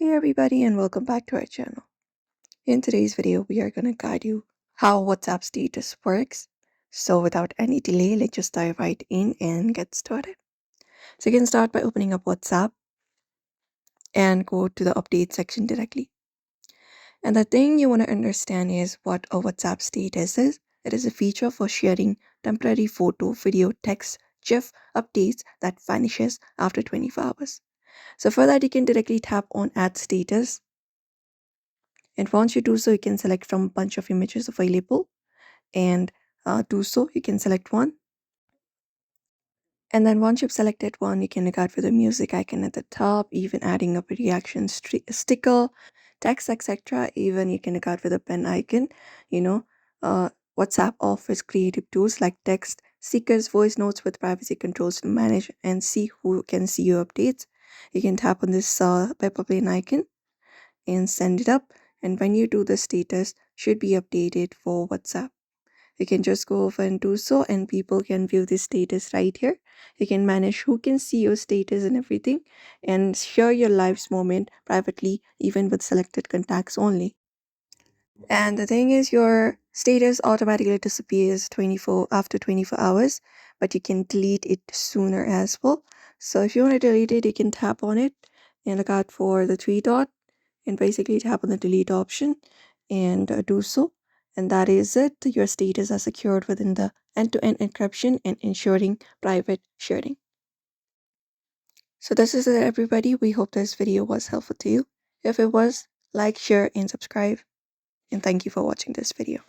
Hey everybody and welcome back to our channel. In today's video, we are going to guide you how WhatsApp status works. So without any delay, let's just dive right in and get started. So you can start by opening up WhatsApp and go to the update section directly. And the thing you want to understand is what a WhatsApp status is. It is a feature for sharing temporary photo, video, text, GIF updates that vanishes after 24 hours. So for that, you can directly tap on add status. And once you do so, you can select from a bunch of images available and do so. You can select one. And then once you've selected one, you can look out for the music icon at the top, even adding up a reaction sticker, text, etc. Even you can look out for the pen icon. You know, uh, WhatsApp offers creative tools like text, stickers, voice notes with privacy controls to manage and see who can see your updates. You can tap on this pepper plane icon and send it up, and when you do, the status should be updated for WhatsApp. You can just go over and do so, and people can view this status right here. You can manage who can see your status and everything, and share your life's moment privately, even with selected contacts only. And the thing is, your status automatically disappears 24 after 24 hours, but you can delete it sooner as well. So if you want to delete it, you can tap on it and look out for the three dot and basically tap on the delete option and do so. And that is it. Your status are secured within the end-to-end encryption and ensuring private sharing. So this is it, everybody. We hope this video was helpful to you. If it was, like, share, and subscribe. And thank you for watching this video.